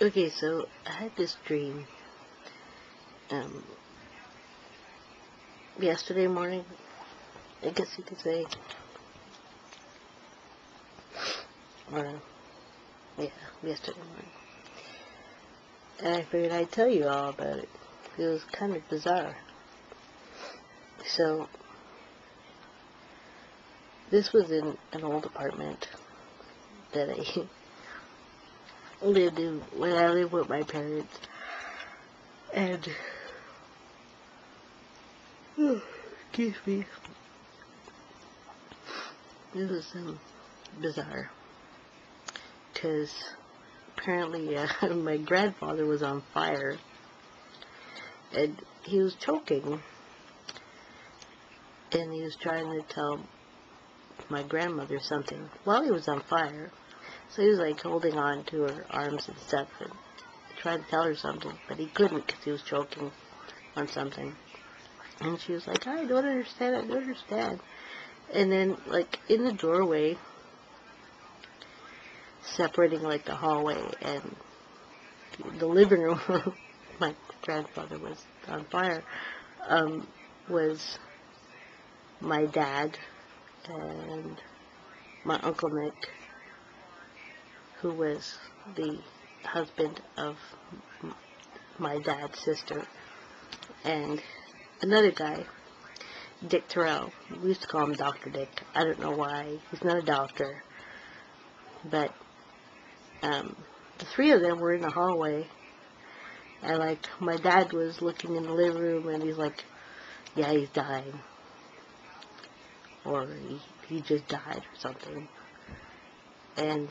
Okay, so I had this dream um, yesterday morning, I guess you could say, or yeah, yesterday morning. And I figured I'd tell you all about it. It was kind of bizarre. So, this was in an old apartment that I lived in when I lived with my parents. And, excuse me, this was bizarre. Because apparently my grandfather was on fire. And he was choking. And he was trying to tell my grandmother something while he was on fire. So he was like holding on to her arms and stuff and trying to tell her something, but he couldn't because he was choking on something. And she was like, I don't understand. And then, like, in the doorway, separating like the hallway and the living room where my grandfather was on fire, was my dad and my Uncle Nick, who was the husband of my dad's sister, and another guy, Dick Terrell. We used to call him Dr. Dick. I don't know why. He's not a doctor. But the three of them were in the hallway, and like my dad was looking in the living room, and he's like, yeah, he's dying. Or he just died or something. And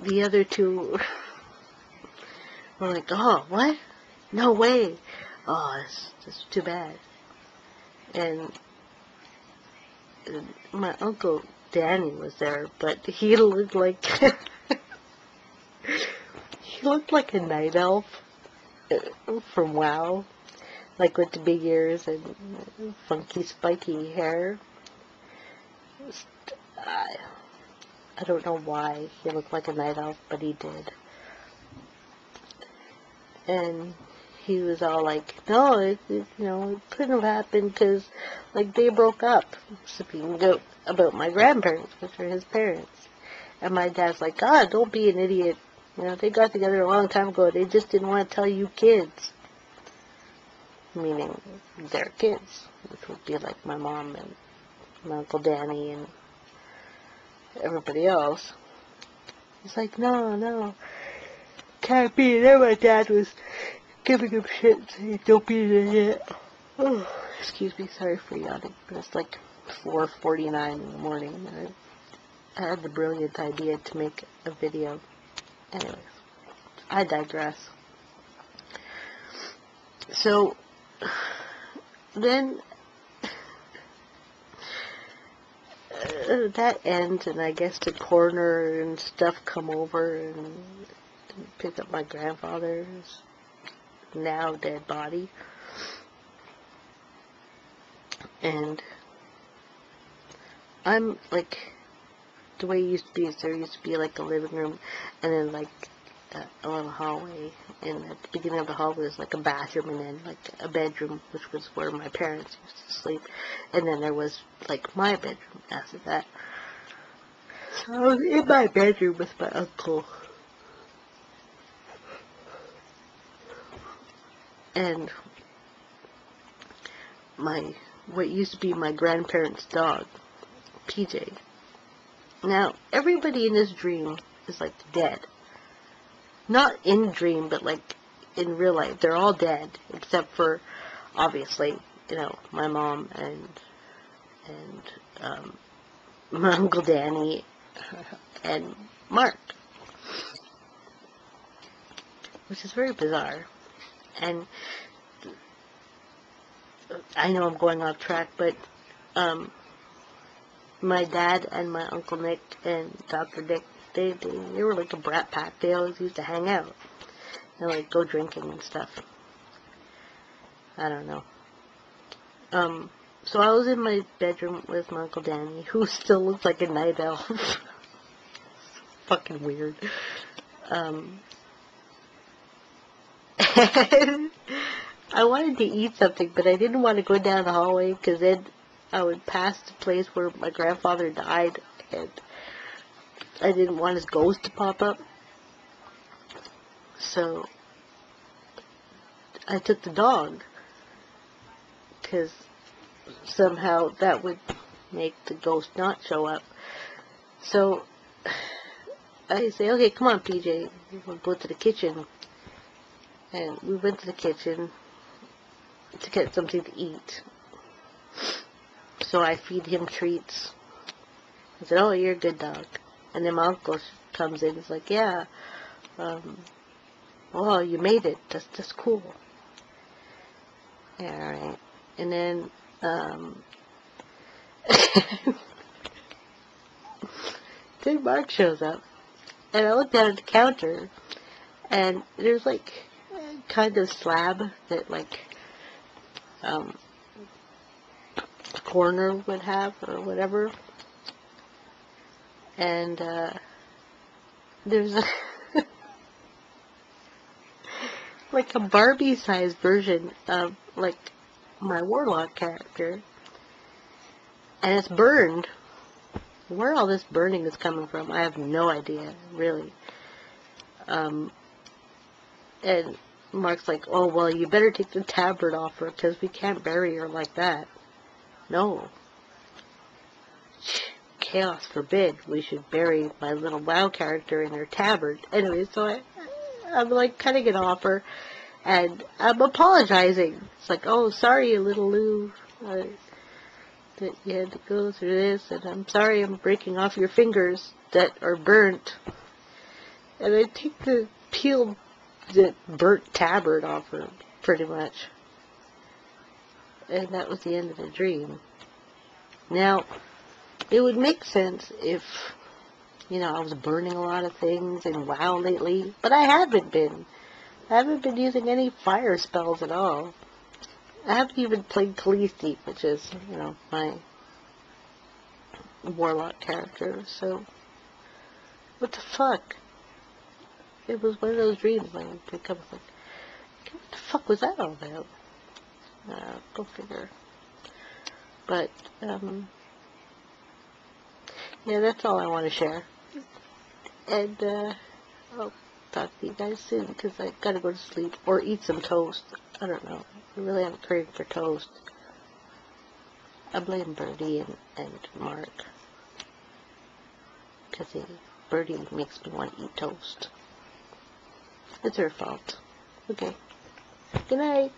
the other two were like, oh, what? No way. Oh, that's too bad. And my Uncle Danny was there, but he looked like he looked like a night elf from WoW, like with the big ears and funky spiky hair. I don't know why he looked like a night elf, but he did. And he was all like, no, it couldn't have happened because, like, they broke up. Speaking about my grandparents, which are his parents. And my dad's like, God, don't be an idiot. They got together a long time ago. They just didn't want to tell you kids. Meaning their kids, which would be like my mom and my Uncle Danny and everybody else. He's like, no, can't be. And then my dad was giving him shit, saying, don't be an idiot. Oh, excuse me, sorry for yawning, but it's like 4:49 in the morning, and I had the brilliant idea to make a video. Anyways, I digress. So, then, that ends, and I guess the coroner and stuff come over and pick up my grandfather's now dead body. And I'm like, the way it used to be is there used to be like a living room and then like a little hallway, and at the beginning of the hallway was like a bathroom and then like a bedroom, which was where my parents used to sleep, and then there was like my bedroom after that. So I was in my bedroom with my uncle, and what used to be my grandparents' dog, PJ. Now, everybody in this dream is like dead. Not in dream, but like in real life. They're all dead, except for, obviously, my mom and my Uncle Danny and Mark. Which is very bizarre. And I know I'm going off track, but my dad and my Uncle Nick and Dr. Dick, they were like a brat pack. They always used to hang out and like go drinking and stuff. I don't know. So I was in my bedroom with my Uncle Danny, who still looks like a night elf. fucking weird. I wanted to eat something, but I didn't want to go down the hallway because then I would pass the place where my grandfather died, and I didn't want his ghost to pop up. So I took the dog because somehow that would make the ghost not show up. So I say, okay, come on, PJ, we'll go to the kitchen. And we went to the kitchen to get something to eat. So I feed him treats. I said, oh, you're a good dog. And then my uncle comes in. He's like, yeah, oh, you made it. That's cool. Yeah, all right. And then, then Mark shows up. And I look down at the counter, and there's like kind of slab that like the corner would have or whatever, and there's a like a Barbie-sized version of like my warlock character, and it's burned. Where all this burning is coming from, I have no idea, really. And Mark's like, oh, well, you better take the tabard off her, because we can't bury her like that. No. Chaos forbid. We should bury my little WoW character in her tabard. Anyway, so I'm like cutting it off her, and I'm apologizing. It's like, oh, sorry, little Lou, that you had to go through this, and I'm sorry I'm breaking off your fingers that are burnt. And I take the peeled, the burnt tabard off her, pretty much. And that was the end of the dream. Now, it would make sense if, you know, I was burning a lot of things in WoW lately, but I haven't been. I haven't been using any fire spells at all. I haven't even played Khaleesi, which is, you know, my warlock character, so what the fuck? It was one of those dreams when I pick up, like, what the fuck was that all about? Go figure. But, yeah, that's all I want to share. And, I'll talk to you guys soon, because I gotta go to sleep, or eat some toast. I don't know. I really have a craving for toast. I blame Birdie and Mark, because Birdie makes me want to eat toast. It's her fault. Okay. Good night.